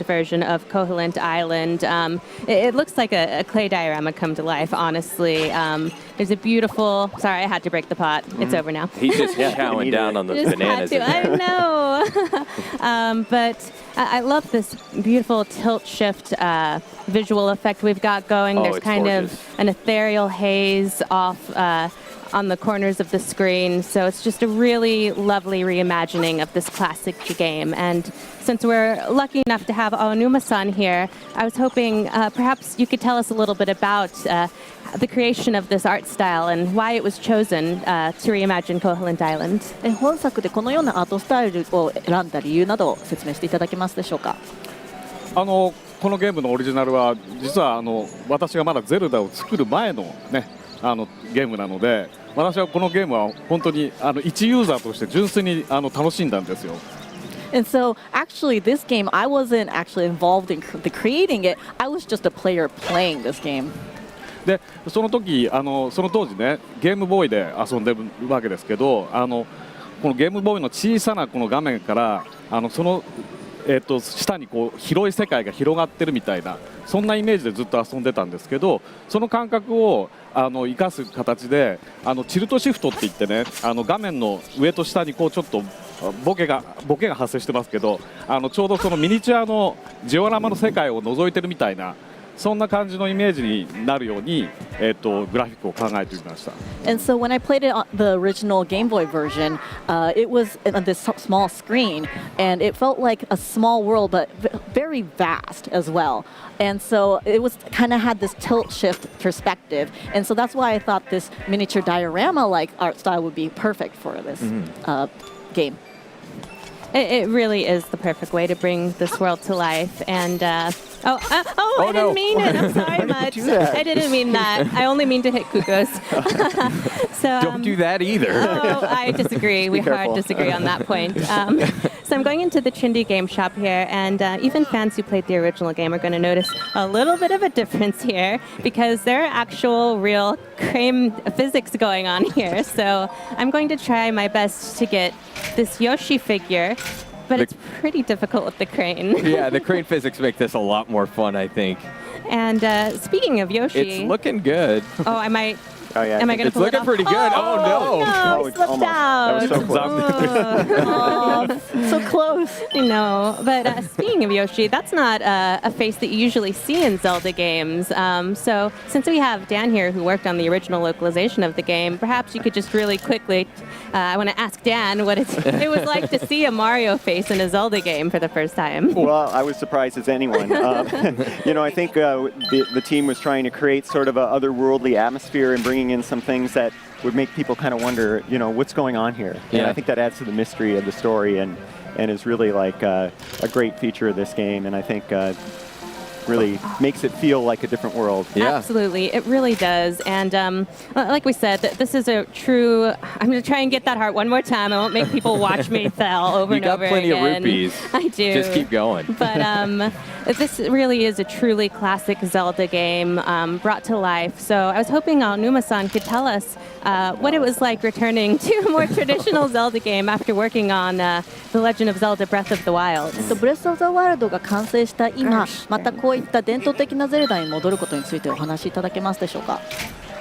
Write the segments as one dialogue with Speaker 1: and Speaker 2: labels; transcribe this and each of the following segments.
Speaker 1: Version of Koholint Island. It looks like a clay diorama come to life, honestly. There's a beautiful... Sorry, I had to break the pot. It's over now.
Speaker 2: He's just chowing down on those bananas.
Speaker 1: I know. But I love this beautiful tilt-shift visual effect we've got going. There's kind of an ethereal haze off on the corners of the screen. So it's just a really lovely reimagining of this classic game. And since we're lucky enough to have Aonuma-san here, I was hoping perhaps you could tell us a little bit about the creation of this art style and why it was chosen to reimagine Koholint Island.
Speaker 3: 本作でこのようなアートスタイルを選んだ理由などを説明していただけますでしょうか。
Speaker 4: このゲームのオリジナルは実は私がまだゼルダを作る前のねゲームなので、私はこのゲームは本当に一ユーザーとして純粋に楽しんだんですよ。
Speaker 3: And so, actually, this game, I wasn't actually involved in creating it. I was just a player playing this game.
Speaker 4: で、その当時ね、ゲームボーイで遊んでるわけですけど、このゲームボーイの小さなこの画面からその下にこう広い世界が広がってるみたいな、そんなイメージでずっと遊んでたんですけど、その感覚を生かす形でチルトシフトって言ってね、画面の上と下にこうちょっとボケが発生してますけど、ちょうどそのミニチュアのジオラマの世界を覗いてるみたいな、そんな感じのイメージになるように、グラフィックを考えてみました。
Speaker 3: And so when I played it on the original Game Boy version, it was on this small screen, and it felt like a small world, but very vast as well. And so it was kind of had this tilt shift perspective, and so that's why I thought this miniature diorama-like art style would be perfect for this game.
Speaker 1: It really is the perfect way to bring this world to life. And I didn't mean it. I'm sorry, Mutt. I didn't mean that. I only mean to hit Kukos. So
Speaker 2: don't do that either.
Speaker 1: I disagree. We hard disagree on that point. So I'm going into the Chindi game shop here, and even fans who played the original game are going to notice a little bit of a difference here because there are actual real crane physics going on here. So I'm going to try my best to get this Yoshi figure, but it's pretty difficult with the crane.
Speaker 2: Yeah, the crane physics make this a lot more fun, I think.
Speaker 1: And speaking of Yoshi...
Speaker 2: It's looking good.
Speaker 1: Oh, I might...
Speaker 5: Oh, yeah,
Speaker 1: am I going to pull it off?
Speaker 2: It's looking pretty good. Oh, no.
Speaker 1: No, slipped out.
Speaker 5: That was so close.
Speaker 3: So close.
Speaker 1: I know. But speaking of Yoshi, that's not a face that you usually see in Zelda games. So since we have Dan here who worked on the original localization of the game, perhaps you could just really quickly... I want to ask Dan what it was like to see a Mario face in a Zelda game for the first time.
Speaker 5: Well, I was surprised as anyone. I think the team was trying to create sort of an otherworldly atmosphere and bringing in some things that would make people kind of wonder, what's going on here. Yeah. And I think that adds to the mystery of the story and is really like a great feature of this game. And I think really makes it feel like a different world.
Speaker 2: Yeah.
Speaker 1: Absolutely, it really does. And like we said, this is a true. I'm going to try and get that heart one more time. I won't make people watch me fail over and over again.
Speaker 2: You got plenty of rupees.
Speaker 1: I do.
Speaker 2: Just keep going.
Speaker 1: But this really is a truly classic Zelda game brought to life. So I was hoping Aonuma-san could tell us what it was like returning to a more traditional Zelda game after working on The Legend of Zelda Breath of the Wild.
Speaker 3: ブレス・オブ・ザ・ワイルドが完成した今、またこういった伝統的なゼルダに戻ることについてお話しいただけますでしょうか。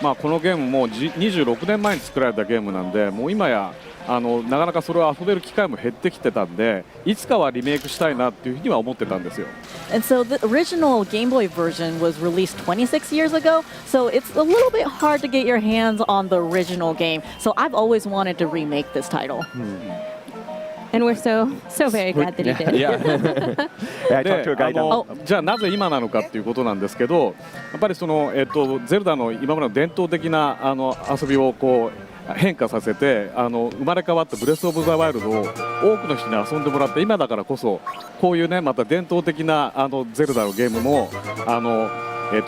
Speaker 4: まあこのゲームも26年前に作られたゲームなんで、もう今やなかなかそれを遊べる機会も減ってきてたんで、いつかはリメイクしたいなっていうふうには思ってたんですよ。
Speaker 3: And so the original Game Boy version was released 26 years ago, so it's a little bit hard to get your hands on the original game. So I've always wanted to remake this title.
Speaker 1: And we're so very glad that he did.
Speaker 2: Yeah.
Speaker 5: Yeah, I talked to a guy down.
Speaker 4: じゃあなぜ今なのかっていうことなんですけど、やっぱりそのゼルダの今までの伝統的な遊びをこう変化させて生まれ変わったブレス・オブ・ザ・ワイルドを多くの人に遊んでもらって、今だからこそこういうねまた伝統的なゼルダのゲームも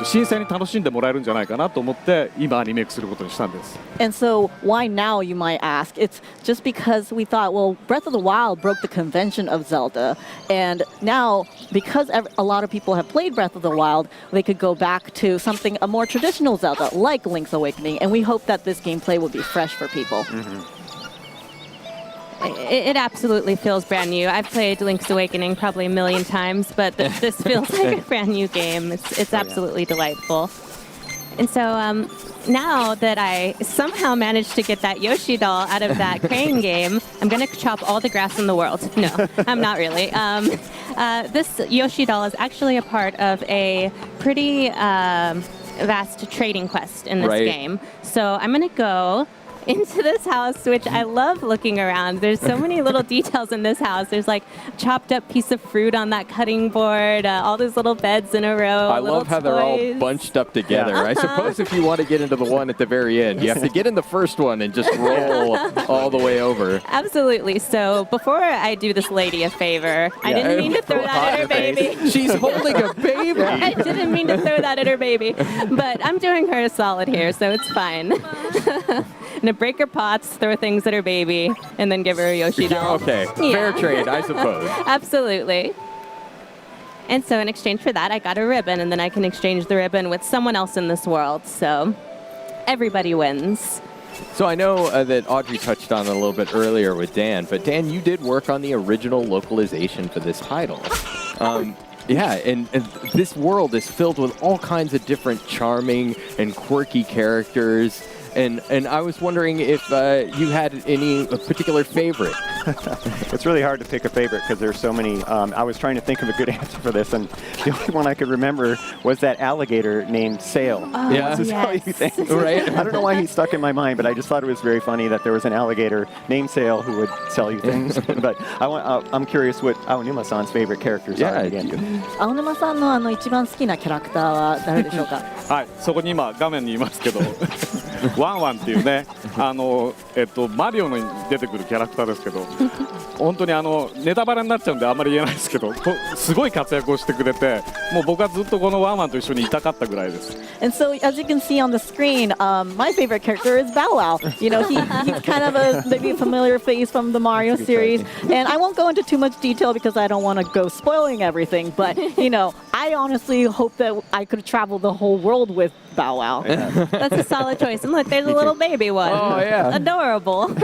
Speaker 4: 新鮮に楽しんでもらえるんじゃないかなと思って今リメイクすることにしたんです。
Speaker 3: And so why now, you might ask? It's just because we thought, well, Breath of the Wild broke the convention of Zelda, and now because a lot of people have played Breath of the Wild, they could go back to something a more traditional Zelda like Link's Awakening, and we hope that this gameplay will be fresh for people.
Speaker 1: It absolutely feels brand new. I've played Link's Awakening probably a million times, but this feels like a brand new game. It's absolutely delightful. And so now that I somehow managed to get that Yoshi doll out of that crane game, I'm going to chop all the grass in the world. No, I'm not really. This Yoshi doll is actually a part of a pretty vast trading quest in this game. So I'm going to go into this house, which I love looking around. There's so many little details in this house. There's like chopped up piece of fruit on that cutting board, all those little beds in a row.
Speaker 2: I love how they're all bunched up together.
Speaker 5: Yeah.
Speaker 2: I suppose if you want to get into the one at the very end, you have to get in the first one and just roll all the way over.
Speaker 1: Absolutely. So before I do this lady a favor, I didn't mean to throw that at her baby.
Speaker 2: She's holding a baby.
Speaker 1: I didn't mean to throw that at her baby, but I'm doing her a solid here, so it's fine. And to break her pots, throw things at her baby, and then give her a Yoshi doll.
Speaker 2: Okay, fair trade, I suppose.
Speaker 1: Absolutely. And so in exchange for that, I got a ribbon, and then I can exchange the ribbon with someone else in this world. So everybody wins.
Speaker 2: So I know that Audrey touched on it a little bit earlier with Dan, but Dan, you did work on the original localization for this title. Yeah, and this world is filled with all kinds of different charming and quirky characters. And I was wondering if you had any particular favorite.
Speaker 5: It's really hard to pick a favorite because there's so many. I was trying to think of a good answer for this, and the only one I could remember was that alligator named Sail.
Speaker 1: Oh,
Speaker 2: Yeah.
Speaker 5: To sell you things.
Speaker 2: Right.
Speaker 5: I don't know why he stuck in my mind, but I just thought it was very funny that there was an alligator named Sail who would sell you things. But I'm curious what Aonuma-san's favorite characters are again.
Speaker 3: 青沼さんの一番好きなキャラクターは誰でしょうか。
Speaker 4: はい、そこに今画面にいますけどワンワンっていうねマリオに出てくるキャラクターですけど本当にネタバレになっちゃうんであんまり言えないですけどすごい活躍をしてくれてもう僕はずっとこのワンワンと一緒にいたかったぐらいです。
Speaker 3: And so, as you can see on the screen, my favorite character is Bow Wow. You know, he's kind of maybe a familiar face from the Mario series. And I won't go into too much detail because I don't want to go spoiling everything. But, you know, I honestly hope that I could travel the whole world with Bow Wow.
Speaker 5: Yeah.
Speaker 1: That's a solid choice. And look, there's a little baby one.
Speaker 2: Oh, yeah.
Speaker 1: Adorable.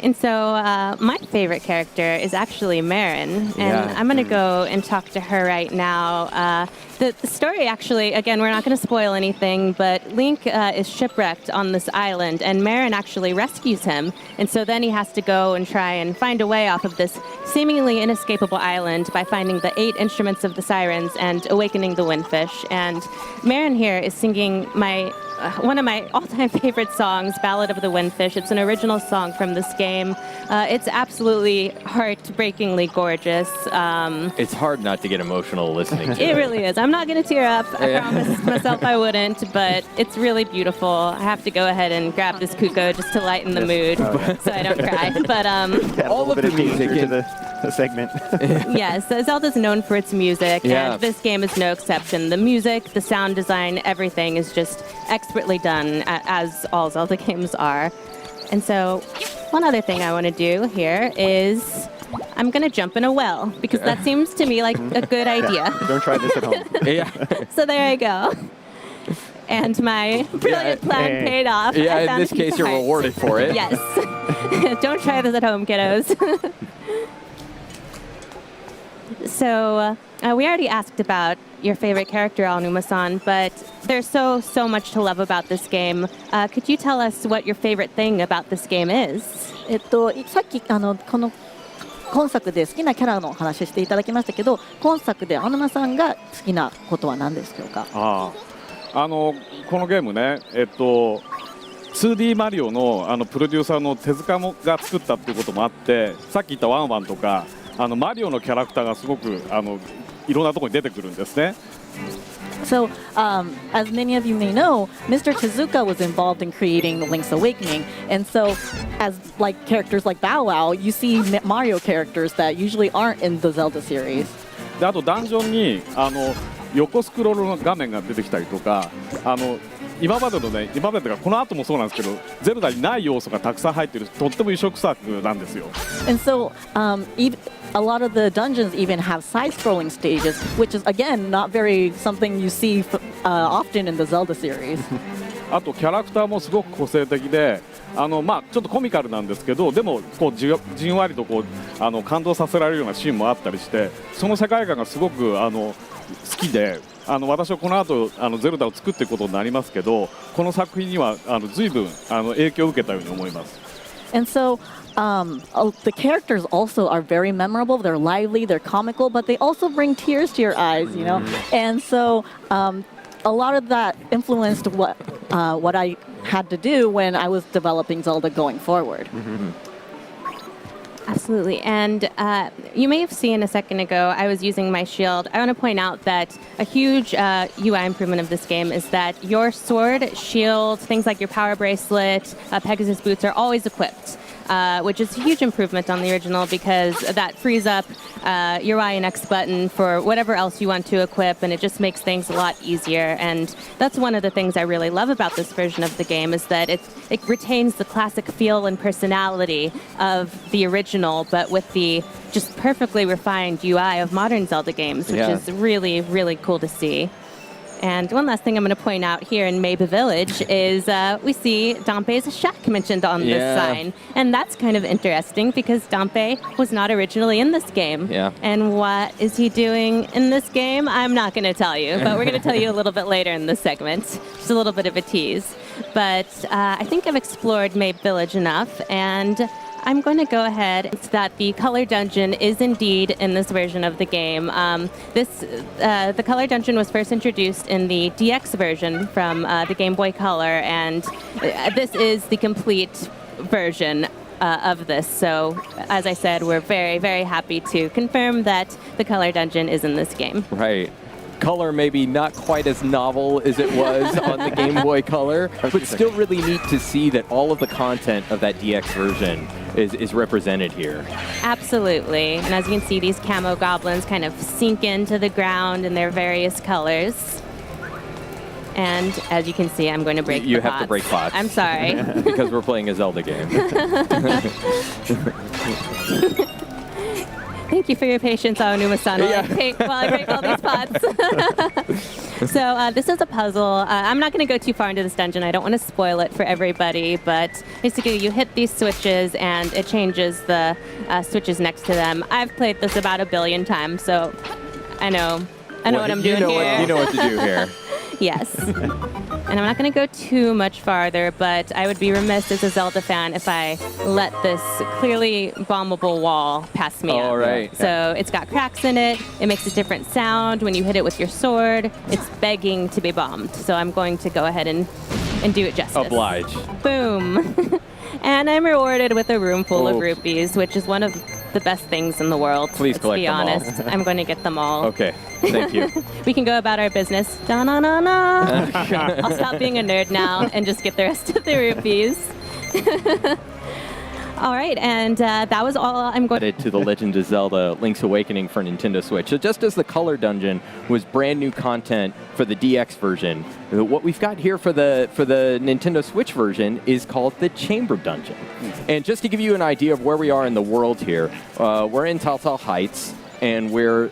Speaker 1: And so my favorite character is actually Marin, and I'm going to go and talk to her right now. The story actually, again, we're not going to spoil anything, but Link is shipwrecked on this island, and Marin actually rescues him. And so then he has to go and try and find a way off of this seemingly inescapable island by finding the 8 instruments of the sirens and awakening the windfish. And Marin here is singing one of my all-time favorite songs, Ballad of the Windfish. It's an original song from this game. It's absolutely heartbreakingly gorgeous.
Speaker 2: It's hard not to get emotional listening to it.
Speaker 1: It really is. I'm not going to tear up. I promised myself I wouldn't, but it's really beautiful. I have to go ahead and grab this Kuko just to lighten the mood so I don't cry. But
Speaker 5: Add a
Speaker 2: all
Speaker 5: little
Speaker 2: of
Speaker 5: bit
Speaker 2: the
Speaker 5: of danger
Speaker 2: music
Speaker 5: to segment.
Speaker 1: Yes, Zelda's known for its music,
Speaker 2: Yeah.
Speaker 1: and this game is no exception. The music, the sound design, everything is just expertly done, as all Zelda games are. And so, one other thing I want to do here is I'm going to jump in a well, because that seems to me like a good idea.
Speaker 5: Don't try this at home.
Speaker 2: Yeah.
Speaker 1: So there I go. And my brilliant plan paid off.
Speaker 2: Yeah,
Speaker 1: I
Speaker 2: in
Speaker 1: found
Speaker 2: this
Speaker 1: a piece
Speaker 2: case,
Speaker 1: of
Speaker 2: you're
Speaker 1: heart.
Speaker 2: rewarded for it.
Speaker 1: Yes. Don't try this at home, kiddos. So we already asked about your favorite character, Aonuma-san, but there's so much to love about this game. Could you tell us what your favorite thing about this game is?
Speaker 3: さっきこの今作で好きなキャラの話していただきましたけど、今作で青沼さんが好きなことは何でしょうか？
Speaker 4: このゲームね、2D マリオのプロデューサーの手塚が作ったっていうこともあって、さっき言ったワンワンとかマリオのキャラクターがすごくいろんなところに出てくるんですね。
Speaker 3: So, as many of you may know, Mr. Tezuka was involved in creating The Link's Awakening, and so, as like characters like Bow Wow, you see Mario characters that usually aren't in the Zelda series.
Speaker 4: であとダンジョンに横スクロールの画面が出てきたりとか、今までというかこの後もそうなんですけど、ゼルダにない要素がたくさん入っているとっても異色作なんですよ。
Speaker 3: And so, a lot of the dungeons even have side-scrolling stages, which is again not very something you see often in the Zelda series.
Speaker 4: あとキャラクターもすごく個性的で、ちょっとコミカルなんですけど、でもこうじんわりとこう感動させられるようなシーンもあったりして、その世界観がすごく好きで、私はこの後ゼルダを作っていくことになりますけど、この作品には随分影響を受けたように思います。
Speaker 3: And so, the characters also are very memorable. They're lively, they're comical, but they also bring tears to your eyes, you know. And so, a lot of that influenced what I had to do when I was developing Zelda going forward.
Speaker 1: Absolutely. And you may have seen a second ago, I was using my shield. I want to point out that a huge UI improvement of this game is that your sword, shield, things like your power bracelet, Pegasus boots are always equipped. Which is a huge improvement on the original because that frees up your Y and X button for whatever else you want to equip, and it just makes things a lot easier. And that's one of the things I really love about this version of the game is that it retains the classic feel and personality of the original, but with the just perfectly refined UI of modern Zelda games, which is really, really cool to see. And one last thing I'm going to point out here in Maybe Village is we see Dampé's shack mentioned on this sign. And that's kind of interesting because Dampé was not originally in this game.
Speaker 2: Yeah.
Speaker 1: And what is he doing in this game? I'm not going to tell you, but we're going to tell you a little bit later in this segment. Just a little bit of a tease. But I think I've explored Maybe Village enough, and I'm going to go ahead and say that the color dungeon is indeed in this version of the game. The color dungeon was first introduced in the DX version from the Game Boy Color, and this is the complete version of this. So, as I said, we're very, very happy to confirm that the color dungeon is in this game.
Speaker 2: Right. Color maybe not quite as novel as it was on the Game Boy Color, but still really neat to see that all of the content of that DX version is represented here.
Speaker 1: Absolutely. And as you can see, these camo goblins kind of sink into the ground in their various colors. And as you can see, I'm going to break
Speaker 2: You
Speaker 1: the
Speaker 2: have to break pots.
Speaker 1: I'm sorry.
Speaker 2: Because we're playing a Zelda game.
Speaker 1: Thank you for your patience, Aonuma-san, while I break all these pots. So this is a puzzle. I'm not going to go too far into this dungeon. I don't want to spoil it for everybody, but basically you hit these switches and it changes the switches next to them. I've played this about 1 billion times, so I know what I'm doing here.
Speaker 2: You know what to do here.
Speaker 1: Yes. And I'm not going to go too much farther, but I would be remiss as a Zelda fan if I let this clearly bombable wall pass me up.
Speaker 2: Right.
Speaker 1: So it's got cracks in it. It makes a different sound when you hit it with your sword. It's begging to be bombed. So I'm going to go ahead and do it justice.
Speaker 2: Oblige.
Speaker 1: Boom. And I'm rewarded with a room full of rupees, which is one of the best things in the world.
Speaker 2: Please collect them all.
Speaker 1: Let's be honest. I'm going to get them all.
Speaker 2: Okay. Thank you.
Speaker 1: We can go about our business. Da-na-na-na. I'll stop being a nerd now and just get the rest of the rupees. All right, and that was all I'm going
Speaker 2: to The Legend of Zelda Link's Awakening for Nintendo Switch. So just as the Color Dungeon was brand new content for the DX version, what we've got here for the Nintendo Switch version is called the Chamber Dungeon. And just to give you an idea of where we are in the world here, we're in Taltal Heights, and we're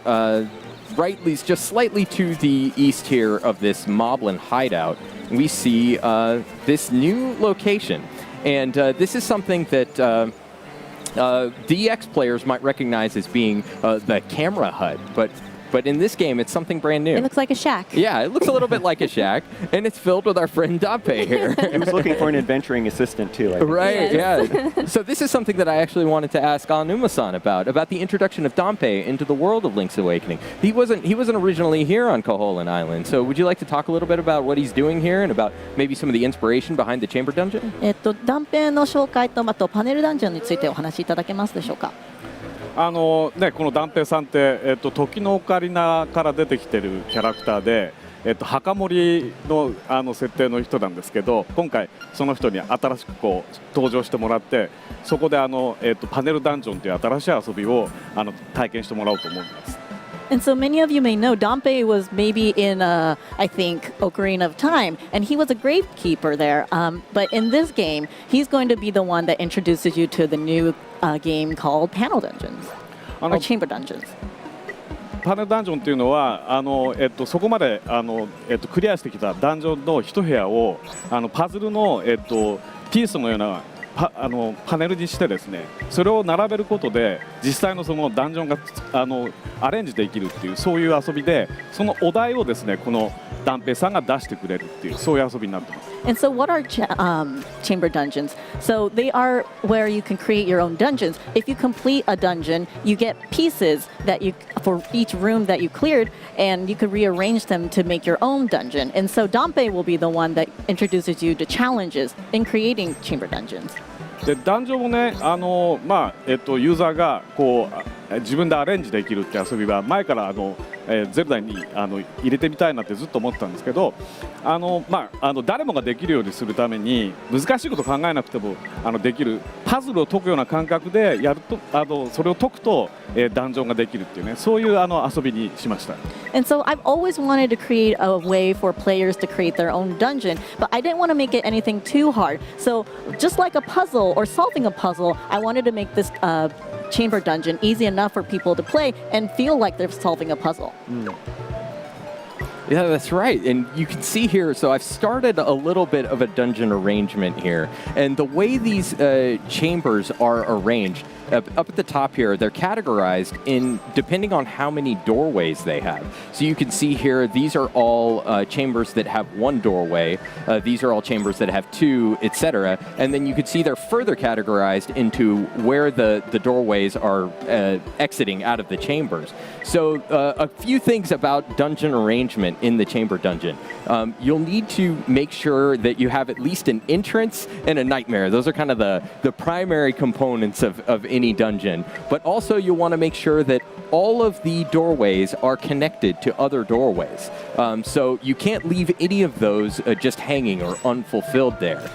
Speaker 2: just slightly to the east here of this Moblin hideout. We see this new location. And this is something that DX players might recognize as being the camera HUD, but in this game, it's something brand new.
Speaker 1: It looks like a shack.
Speaker 2: Yeah, it looks a little bit like a shack, and it's filled with our friend Dampe here.
Speaker 5: He was looking for an adventuring assistant, too.
Speaker 2: Right,
Speaker 1: Yes.
Speaker 2: yeah. So this is something that I actually wanted to ask Anuma-san about the introduction of Dampe into the world of Link's Awakening. He wasn't originally here on Koholint Island, so would you like to talk a little bit about what he's doing here and about maybe some of the inspiration behind the Chamber Dungeon?
Speaker 3: 断片の紹介と、あとパネルダンジョンについてお話しいただけますでしょうか。
Speaker 4: このダンペイさんって、時のオカリナから出てきてるキャラクターで、墓守の設定の人なんですけど、今回その人に新しく登場してもらって、そこでパネルダンジョンという新しい遊びを体験してもらおうと思います。
Speaker 3: And so many of you may know Dampe was maybe in, I think, Ocarina of Time, and he was a gravekeeper there. But in this game, he's going to be the one that introduces you to the new game called Panel Dungeons, or Chamber Dungeons.
Speaker 4: パネルダンジョンというのはそこまでクリアしてきたダンジョンの一部屋をパズルの、ピースのようなパネルにしてですね、それを並べることで実際のそのダンジョンがアレンジできるっていうそういう遊びで、そのお題をですねこのダンペイさんが出してくれるっていうそういう遊びになってます。
Speaker 3: And so what are chamber dungeons? So they are where you can create your own dungeons. If you complete a dungeon, you get pieces that for each room that you cleared, and you could rearrange them to make your own dungeon. And so Dampe will be the one that introduces you to challenges in creating chamber dungeons.
Speaker 4: でダンジョンをね、ユーザーが自分でアレンジできるって遊びは前からゼルダに入れてみたいなってずっと思ってたんですけど、誰もができるようにするために難しいこと考えなくてもできるパズルを解くような感覚でやるとそれを解くとダンジョンができるっていうね、そういう遊びにしました。
Speaker 3: And so I've always wanted to create a way for players to create their own dungeon, but I didn't want to make it anything too hard. So just like a puzzle or solving a puzzle, I wanted to make this chamber dungeon easy enough for people to play and feel like they're solving a puzzle.
Speaker 2: Yeah, that's right. And you can see here, so I've started a little bit of a dungeon arrangement here. And the way these chambers are arranged, up at the top here, they're categorized in depending on how many doorways they have. So you can see here, these are all chambers that have one doorway. These are all chambers that have two, etc. And then you can see they're further categorized into where the doorways are exiting out of the chambers. So a few things about dungeon arrangement in the chamber dungeon. You'll need to make sure that you have at least an entrance and a nightmare. Those are kind of the primary components of any dungeon. But also you'll want to make sure that all of the doorways are connected to other doorways. So you can't leave any of those just hanging or unfulfilled there.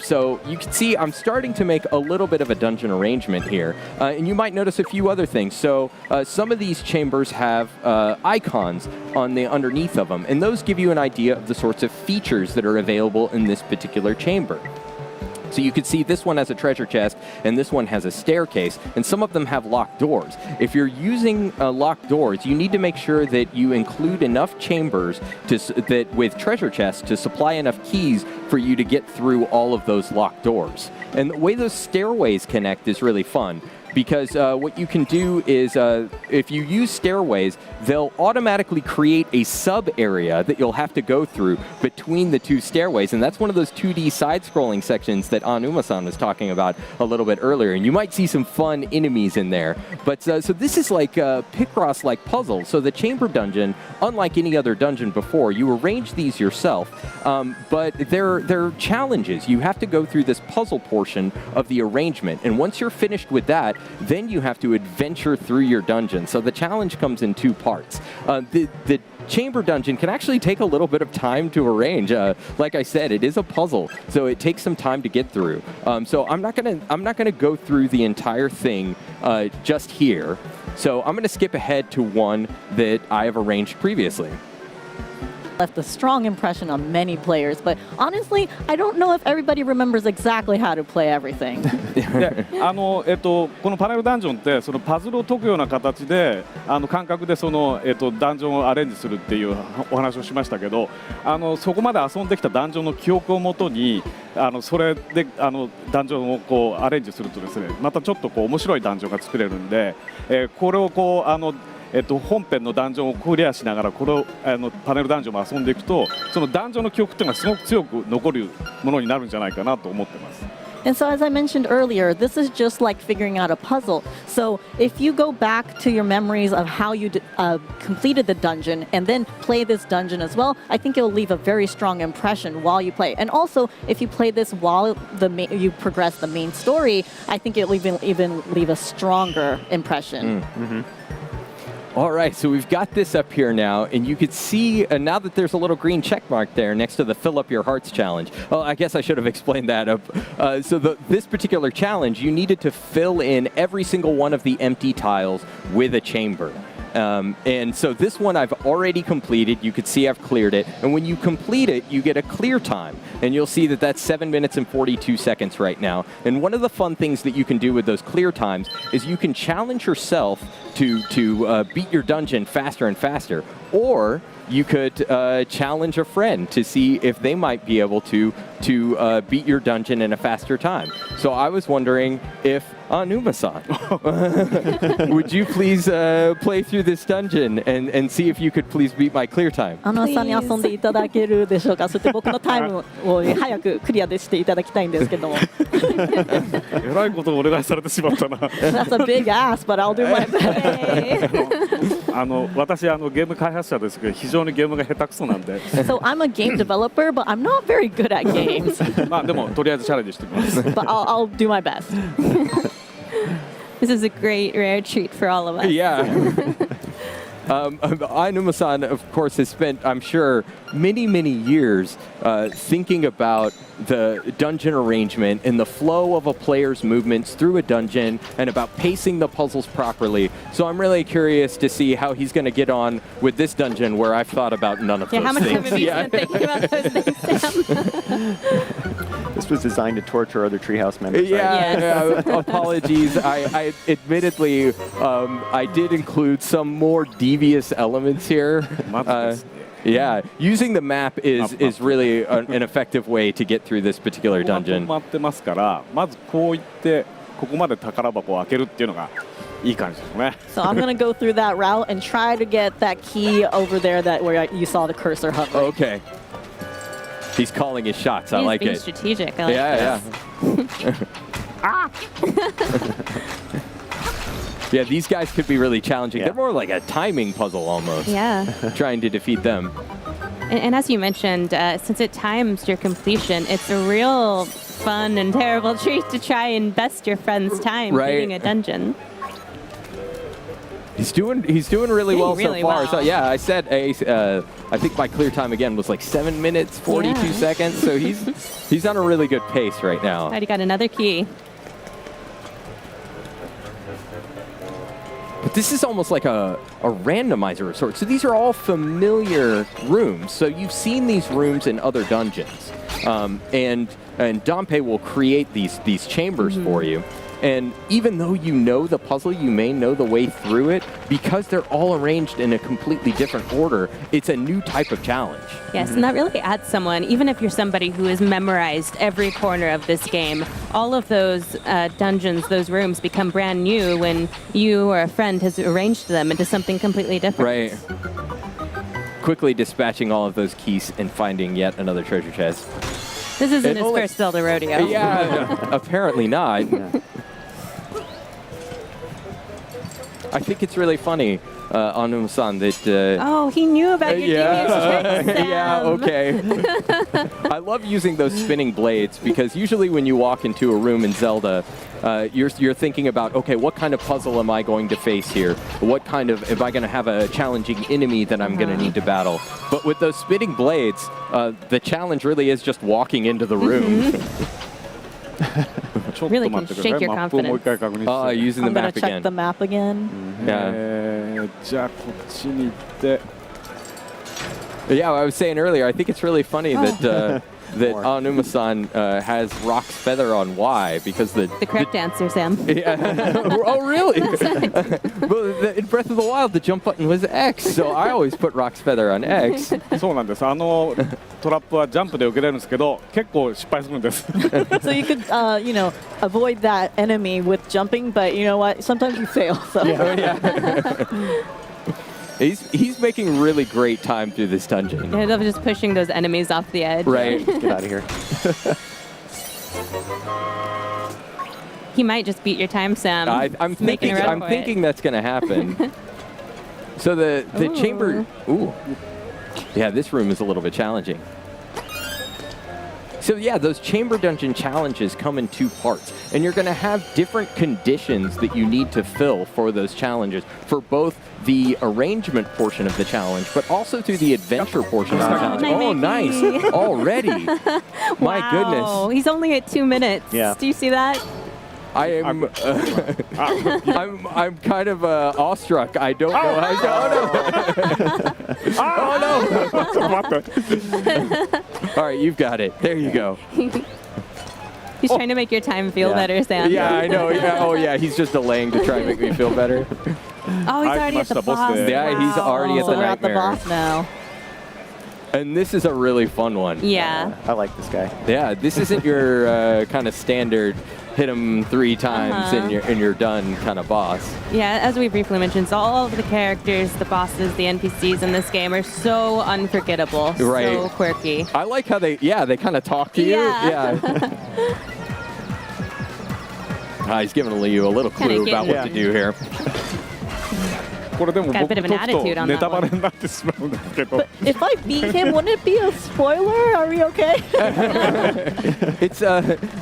Speaker 2: So you can see I'm starting to make a little bit of a dungeon arrangement here. And you might notice a few other things. So some of these chambers have icons on the underneath of them. And those give you an idea of the sorts of features that are available in this particular chamber. So you can see this one has a treasure chest, and this one has a staircase, and some of them have locked doors. If you're using locked doors, you need to make sure that you include enough chambers with treasure chests to supply enough keys for you to get through all of those locked doors. And the way those stairways connect is really fun. Because what you can do is, if you use stairways, they'll automatically create a sub-area that you'll have to go through between the two stairways. And that's one of those 2D side-scrolling sections that Anuma-san was talking about a little bit earlier. And you might see some fun enemies in there. But so this is like a Picross-like puzzle. So the chamber dungeon, unlike any other dungeon before, you arrange these yourself. But they're challenges. You have to go through this puzzle portion of the arrangement. And once you're finished with that, then you have to adventure through your dungeon. So the challenge comes in two parts. The chamber dungeon can actually take a little bit of time to arrange. Like I said, it is a puzzle, so it takes some time to get through. So I'm not gonna go through the entire thing just here. So I'm gonna skip ahead to one that I have arranged previously.
Speaker 3: Left a strong impression on many players, but honestly, I don't know if everybody remembers exactly how to play everything.
Speaker 4: でこのパネルダンジョンってそのパズルを解くような形で感覚でその、ダンジョンをアレンジするっていうお話をしましたけどそこまで遊んできたダンジョンの記憶をもとにそれでダンジョンをこうアレンジするとですねまたちょっとこう面白いダンジョンが作れるんで、これをこう本編のダンジョンをクリアしながらこれをパネルダンジョンも遊んでいくとそのダンジョンの記憶っていうのがすごく強く残るものになるんじゃないかなと思ってます。
Speaker 3: And so, as I mentioned earlier, this is just like figuring out a puzzle. So, if you go back to your memories of how you completed the dungeon and then play this dungeon as well, I think it'll leave a very strong impression while you play. And also, if you play this while you progress the main story, I think it'll even leave a stronger impression.
Speaker 5: Mm-hmm.
Speaker 2: All right, so we've got this up here now, and you could see now that there's a little green check mark there next to the Fill Up Your Hearts challenge. Well, I guess I should have explained that. This particular challenge, you needed to fill in every single one of the empty tiles with a chamber. And so this one I've already completed. You could see I've cleared it. And when you complete it, you get a clear time. And you'll see that that's 7 minutes and 42 seconds right now. And one of the fun things that you can do with those clear times is you can challenge yourself to beat your dungeon faster and faster. Or you could challenge a friend to see if they might be able to beat your dungeon in a faster time. So I was wondering if Anuma-san, would you please play through this dungeon and see if you could please beat my clear time?
Speaker 3: さんに遊んでいただけるでしょうか。そして僕のタイムを早くクリアでしていただきたいんですけども。
Speaker 4: えらいことをお願いされてしまったな。
Speaker 3: That's a big ask, but I'll do my best.
Speaker 4: 私ゲーム開発者ですけど非常にゲームが下手くそなんで。
Speaker 3: So I'm a game developer, but I'm not very good at games.
Speaker 4: まあでもとりあえずチャレンジしてみます。
Speaker 3: But I'll do my best.
Speaker 1: This is a great rare treat for all of us.
Speaker 2: Yeah. Ainuma-san, of course, has spent, I'm sure, many, many years thinking about the dungeon arrangement and the flow of a player's movements through a dungeon and about pacing the puzzles properly. So I'm really curious to see how he's going to get on with this dungeon where I've thought about none of those things.
Speaker 1: How much time have you spent thinking about those things, Sam?
Speaker 5: This was designed to torture other Treehouse members.
Speaker 2: Yeah, apologies. I admittedly, I did include some more devious elements here. Yeah, using the map is really an effective way to get through this particular dungeon.
Speaker 4: 止まってますからまずこういってここまで宝箱を開けるっていうのがいい感じですね。
Speaker 3: So I'm gonna go through that route and try to get that key over there where you saw the cursor hovering.
Speaker 2: Okay. He's calling his shots. I
Speaker 1: He's
Speaker 2: like
Speaker 1: being
Speaker 2: it.
Speaker 1: strategic. I like
Speaker 2: Yeah,
Speaker 1: this.
Speaker 2: Yeah, these guys could be really challenging.
Speaker 5: Yeah.
Speaker 2: They're more like a timing puzzle almost.
Speaker 1: Yeah.
Speaker 2: Trying to defeat them.
Speaker 1: And as you mentioned, since it times your completion, it's a real fun and terrible treat to try and best your friend's time beating a dungeon.
Speaker 2: He's doing really well
Speaker 1: really
Speaker 2: so far.
Speaker 1: well.
Speaker 2: So yeah, I said I think my clear time again was like 7 minutes 42 seconds. So he's on a really good pace right now.
Speaker 1: Already got another key.
Speaker 2: But this is almost like a randomizer of sorts. So these are all familiar rooms. So you've seen these rooms in other dungeons. And Dompe will create these chambers for you. And even though you know the puzzle, you may know the way through it, because they're all arranged in a completely different order, it's a new type of challenge.
Speaker 1: Yes, and that really adds someone, even if you're somebody who has memorized every corner of this game, all of those dungeons, those rooms become brand new when you or a friend has arranged them into something completely different.
Speaker 2: Right. Quickly dispatching all of those keys and finding yet another treasure chest.
Speaker 1: This isn't his first Zelda rodeo.
Speaker 2: Yeah, apparently not. I think it's really funny. Onuma-san, that...
Speaker 1: Oh, he knew about your devious tricks, Sam.
Speaker 2: Yeah, okay. I love using those spinning blades because usually when you walk into a room in Zelda, you're thinking about, okay, what kind of puzzle am I going to face here? What kind of, am I going to have a challenging enemy that I'm going to need to battle? But with those spinning blades, the challenge really is just walking into the room.
Speaker 1: Really can shake your confidence.
Speaker 2: Using the
Speaker 3: I'm
Speaker 2: map
Speaker 3: gonna check
Speaker 2: again.
Speaker 3: the map again.
Speaker 2: Yeah.
Speaker 4: じゃあこっちに行って。
Speaker 2: Yeah, I was saying earlier, I think it's really funny that that
Speaker 5: More.
Speaker 2: Onuma-san has Rock's feather on Y because the
Speaker 1: correct answer, Sam.
Speaker 2: Yeah. Oh, really? Well, in Breath of the Wild, the jump button was X, so I always put Rock's feather on X.
Speaker 4: そうなんです。トラップはジャンプで受けれるんですけど、結構失敗するんです。
Speaker 3: So you could, avoid that enemy with jumping, but you know what? Sometimes you fail. So.
Speaker 2: He's making really great time through this dungeon.
Speaker 1: Yeah, they're just pushing those enemies off the edge.
Speaker 2: Right.
Speaker 5: Get out of here.
Speaker 1: He might just beat your time, Sam.
Speaker 2: I'm
Speaker 1: Making a run
Speaker 2: I'm
Speaker 1: for
Speaker 2: thinking
Speaker 1: it.
Speaker 2: that's going to happen. So the chamber... Ooh. Yeah, this room is a little bit challenging. So yeah, those chamber dungeon challenges come in two parts, and you're going to have different conditions that you need to fill for those challenges, for both the arrangement portion of the challenge, but also through the adventure portion of the challenge.
Speaker 1: Nice,
Speaker 2: Oh,
Speaker 1: Mickey.
Speaker 2: nice. Already. My
Speaker 1: Wow.
Speaker 2: goodness.
Speaker 1: He's only at 2 minutes.
Speaker 5: Yeah.
Speaker 1: Do you see that?
Speaker 2: I am. I'm kind of awestruck. I don't know how. Oh no! All right, you've got it. There you go.
Speaker 1: He's trying to make your time feel better, Sam.
Speaker 2: Yeah, I know. Yeah. Oh yeah, he's just delaying to try and make me feel better.
Speaker 1: Oh, he's already at the boss.
Speaker 2: Yeah, he's already at
Speaker 3: So
Speaker 2: the
Speaker 3: we're at the
Speaker 2: nightmare.
Speaker 3: boss now.
Speaker 2: And this is a really fun one.
Speaker 1: Yeah.
Speaker 5: I like this guy.
Speaker 2: Yeah, this isn't your kind of standard hit him 3 times and you're done kind of boss.
Speaker 1: Yeah, as we briefly mentioned, so all of the characters, the bosses, the NPCs in this game are so unforgettable,
Speaker 2: Right.
Speaker 1: so quirky.
Speaker 2: I like how they kind of talk to you.
Speaker 1: Yeah.
Speaker 2: He's giving you a little clue about what to do here.
Speaker 4: これでも
Speaker 1: Got a
Speaker 4: 僕
Speaker 1: bit of
Speaker 4: 解
Speaker 1: an
Speaker 4: くと
Speaker 1: attitude on
Speaker 4: ネ
Speaker 1: that
Speaker 4: タバレになってしまうんですけど。
Speaker 3: But if I beat him, wouldn't it be a spoiler? Are we okay?
Speaker 2: It's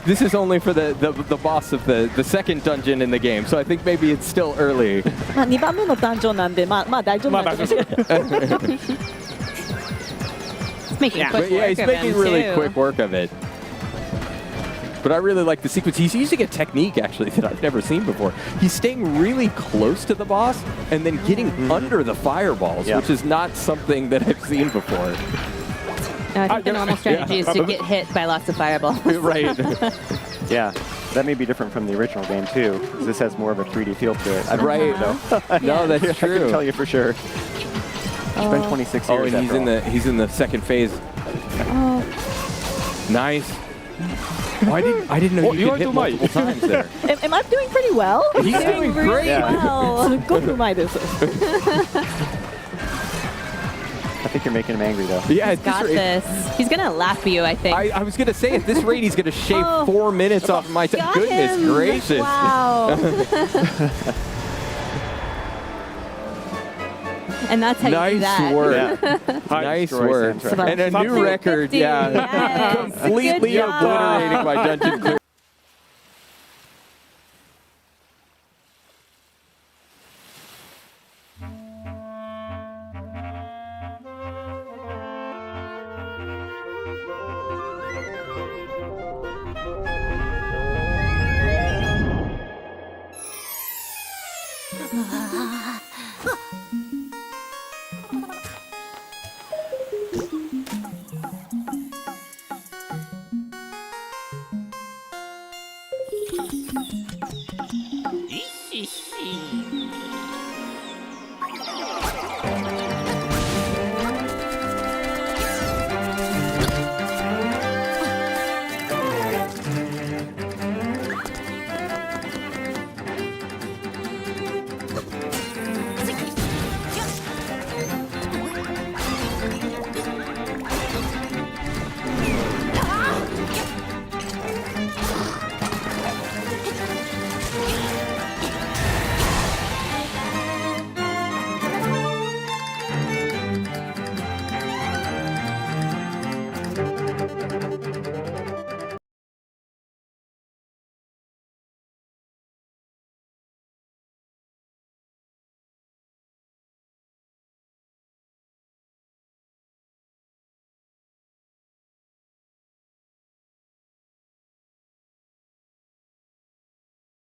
Speaker 2: this is only for the boss of the second dungeon in the game, so I think maybe it's still early.
Speaker 3: まあ2番目のダンジョンなんで、まあ大丈夫なんですけど。
Speaker 1: He's making quick
Speaker 2: But yeah,
Speaker 1: work
Speaker 2: he's
Speaker 1: of
Speaker 2: making
Speaker 1: him,
Speaker 2: really
Speaker 1: too.
Speaker 2: quick work of it. But I really like the sequence. He's using a technique, actually, that I've never seen before. He's staying really close to the boss and then getting under the fireballs, which is not something that I've seen before.
Speaker 1: No, I think the normal strategy is to get hit by lots of fireballs.
Speaker 2: Right.
Speaker 5: Yeah, that may be different from the original game too, because this has more of a 3D feel to it. I don't
Speaker 2: Right.
Speaker 5: know.
Speaker 2: No, that's
Speaker 5: I
Speaker 2: true.
Speaker 5: can tell you for sure. It's been 26
Speaker 2: Oh,
Speaker 5: years.
Speaker 2: and he's in the second phase.
Speaker 1: Oh.
Speaker 2: Nice. Oh, I didn't know you could hit multiple times there.
Speaker 3: Am I doing pretty well?
Speaker 2: He's doing great.
Speaker 1: Well,
Speaker 3: すっごくうまいです。
Speaker 5: I think you're making him angry though.
Speaker 2: Yeah, at
Speaker 1: got
Speaker 2: rate,
Speaker 1: this. He's gonna laugh at you, I think.
Speaker 2: I was gonna say at this rate he's gonna shave
Speaker 1: Oh.
Speaker 2: 4 minutes off my time.
Speaker 1: Got
Speaker 2: Goodness
Speaker 1: him.
Speaker 2: gracious!
Speaker 1: Wow. And that's how you do that.
Speaker 2: Nice work.
Speaker 5: Yeah.
Speaker 2: Nice
Speaker 5: Destroy
Speaker 2: work.
Speaker 5: Sam's record.
Speaker 2: And a new
Speaker 1: 250.
Speaker 2: record. Yeah.
Speaker 1: Yes.
Speaker 2: Completely
Speaker 1: Good job.
Speaker 2: obliterating my dungeon clear.